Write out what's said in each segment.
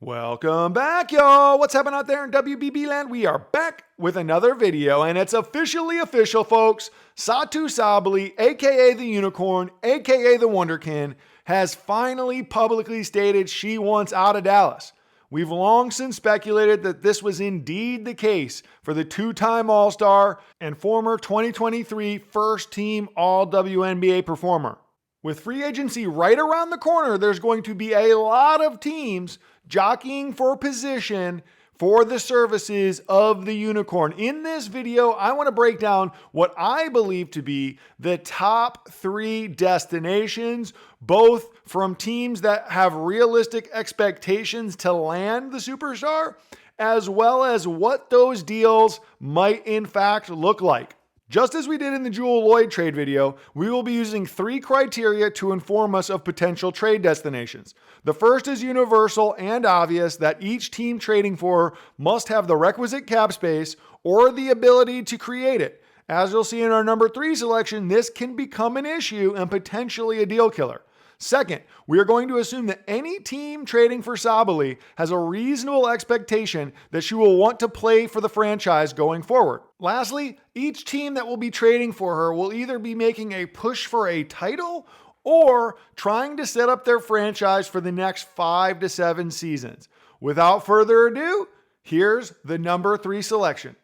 Welcome back, y'all. What's happening out there in WBB land? We are back with another video, and it's officially official, folks. SATOU Sabally, aka the Unicorn, aka the Wonderkin, has finally publicly stated she wants out of Dallas. We've long since speculated that this was indeed the case for the two-time All-Star and former 2023 first-team All-WNBA performer. With free agency right around the corner, there's going to be a lot of teams jockeying for position for the services of the Unicorn. In this video, I want to break down what I believe to be the top 3 destinations, both from teams that have realistic expectations to land the superstar, as well as what those deals might in fact look like. Just as we did in the Jewel Lloyd trade video, we will be using 3 criteria to inform us of potential trade destinations. The first is universal and obvious that each team trading for must have the requisite cap space or the ability to create it. As you'll see in our number 3 selection, this can become an issue and potentially a deal killer. Second, we are going to assume that any team trading for Sabally has a reasonable expectation that she will want to play for the franchise going forward. Lastly, each team that will be trading for her will either be making a push for a title or trying to set up their franchise for the next 5 to 7 seasons. Without further ado, here's the number 3 selection.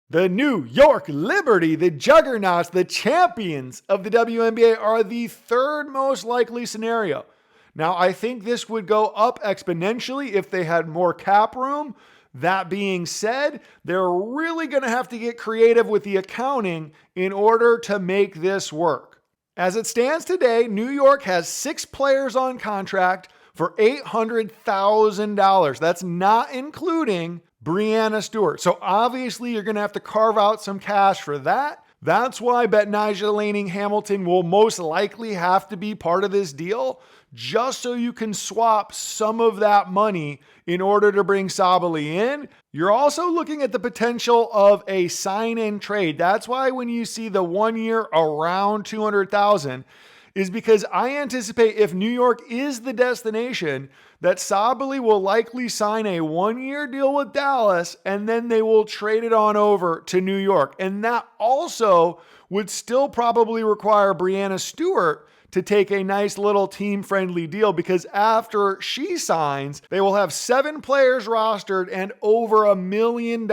The New York Liberty, the juggernauts, the champions of the WNBA, are the 3rd most likely scenario. Now, I think this would go up exponentially if they had more cap room. That being said, they're really going to have to get creative with the accounting in order to make this work. As it stands today, New York has 6 players on contract for $800,000. That's not including Breanna Stewart. So obviously you're going to have to carve out some cash for that. That's why Betnijah Lanning-Hamilton will most likely have to be part of this deal, just so you can swap some of that money in order to bring Sabally in. You're also looking at the potential of a sign and trade. That's why when you see the 1 year around $200,000, is because I anticipate if New York is the destination, that Sabally will likely sign a 1-year deal with Dallas, and then they will trade it on over to New York. And that also would still probably require Breanna Stewart to take a nice little team-friendly deal, because after she signs, they will have 7 players rostered and over $1 million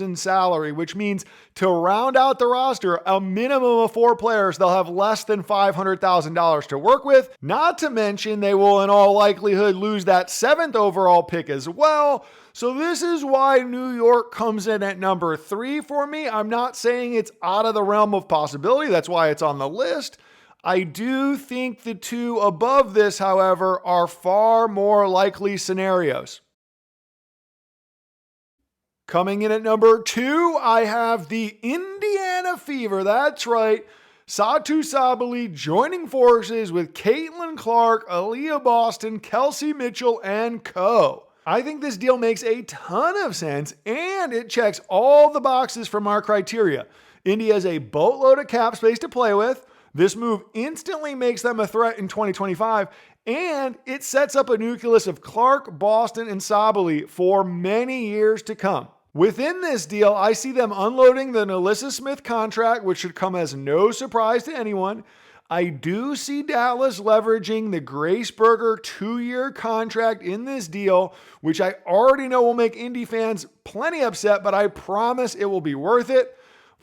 in salary, which means to round out the roster, a minimum of 4 players, they'll have less than $500,000 to work with. Not to mention, they will in all likelihood lose that 7th overall pick as well. So this is why New York comes in at number 3 for me. I'm not saying it's out of the realm of possibility. That's why it's on the list. I do think the 2 above this, however, are far more likely scenarios. Coming in at number 2, I have the Indiana Fever. That's right. SATOU Sabally joining forces with Caitlin Clark, Aaliyah Boston, Kelsey Mitchell, and co. I think this deal makes a ton of sense, and it checks all the boxes from our criteria. Indy has a boatload of cap space to play with. This move instantly makes them a threat in 2025, and it sets up a nucleus of Clark, Boston, and Sabally for many years to come. Within this deal, I see them unloading the Nalissa Smith contract, which should come as no surprise to anyone. I do see Dallas leveraging the Grace Berger 2-year contract in this deal, which I already know will make Indy fans plenty upset, but I promise it will be worth it.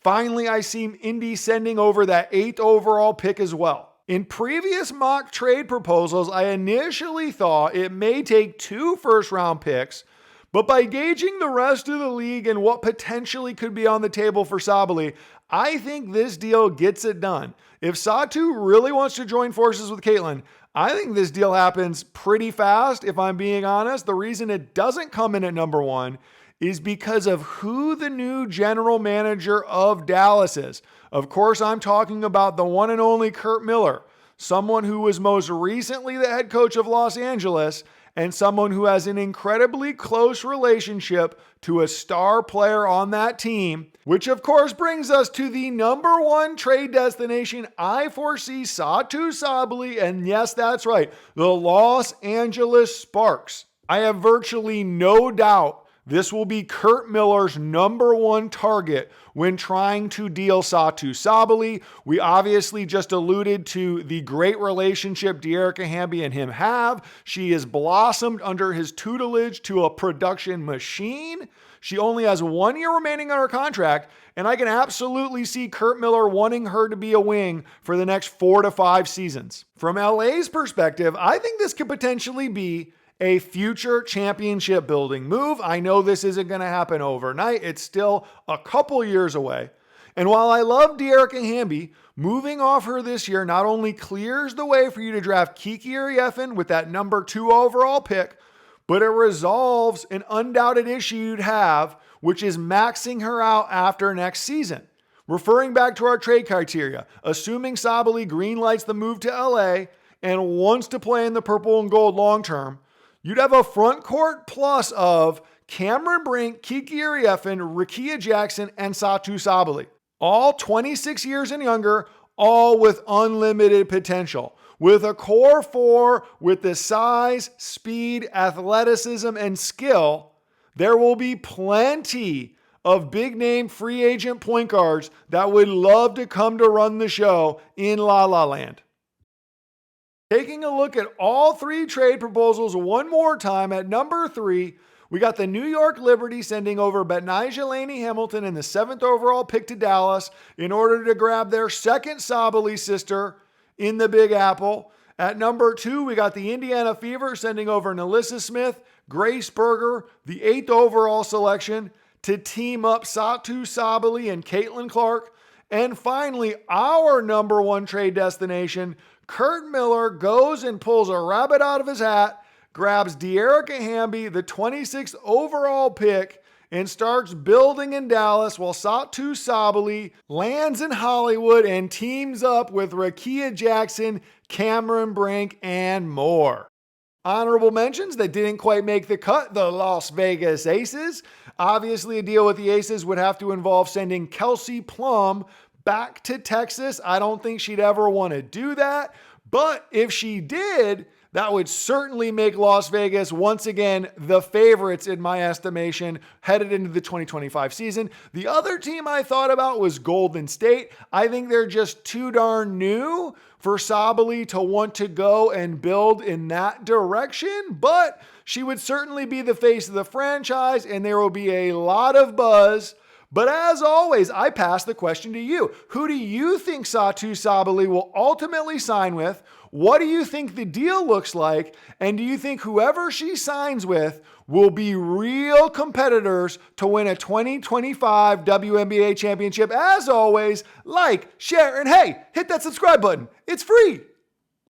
Finally, I see Indy sending over that 8th overall pick as well. In previous mock trade proposals, I initially thought it may take 2 first-round picks, but by gauging the rest of the league and what potentially could be on the table for Sabally, I think this deal gets it done. If SATOU really wants to join forces with Caitlin, I think this deal happens pretty fast, if I'm being honest. The reason it doesn't come in at number 1 is because of who the new general manager of Dallas is. Of course, I'm talking about the one and only Curt Miller, someone who was most recently the head coach of Los Angeles and someone who has an incredibly close relationship to a star player on that team, which of course brings us to the number one trade destination I foresee SATOU Sabally, and yes, that's right, the Los Angeles Sparks. I have virtually no doubt this will be Curt Miller's number one target when trying to deal SATOU Sabally. We obviously just alluded to the great relationship Dearica Hamby and him have. She has blossomed under his tutelage to a production machine. She only has 1 year remaining on her contract, and I can absolutely see Curt Miller wanting her to be a wing for the next 4 to 5 seasons. From LA's perspective, I think this could potentially be a future championship building move. I know this isn't going to happen overnight. It's still a couple years away. And while I love Dearica Hamby, moving off her this year not only clears the way for you to draft Kiki Arieffin with that number 2 overall pick, but it resolves an undoubted issue you'd have, which is maxing her out after next season. Referring back to our trade criteria, assuming Sabally greenlights the move to LA and wants to play in the purple and gold long term, you'd have a front court plus of Cameron Brink, Kiki Arieffin, Rickea Jackson, and SATOU Sabally. All 26 years and younger, all with unlimited potential. With a core 4 with the size, speed, athleticism, and skill, there will be plenty of big-name free agent point guards that would love to come to run the show in La La Land. Taking a look at all 3 trade proposals one more time, at number 3, we got the New York Liberty sending over Betnijah Laney Hamilton in the 7th overall pick to Dallas in order to grab their second Sabally sister in the Big Apple. At number 2, we got the Indiana Fever sending over Nalissa Smith, Grace Berger, the 8th overall selection, to team up SATOU Sabally and Caitlin Clark. And finally, our number 1 trade destination, Curt Miller goes and pulls a rabbit out of his hat, grabs Dearica Hamby, the 26th overall pick, and starts building in Dallas, while SATOU Sabally lands in Hollywood and teams up with Rickea Jackson, Cameron Brink, and more. Honorable mentions that didn't quite make the cut: the Las Vegas Aces. Obviously, a deal with the Aces would have to involve sending Kelsey Plum back to Texas. I don't think she'd ever want to do that. But if she did, that would certainly make Las Vegas once again the favorites in my estimation headed into the 2025 season. The other team I thought about was Golden State. I think they're just too darn new for Sabally to want to go and build in that direction, but she would certainly be the face of the franchise, and there will be a lot of buzz. But as always, I pass the question to you. Who do you think SATOU Sabally will ultimately sign with? What do you think the deal looks like? And do you think whoever she signs with will be real competitors to win a 2025 WNBA championship? As always, like, share, and hey, hit that subscribe button. It's free.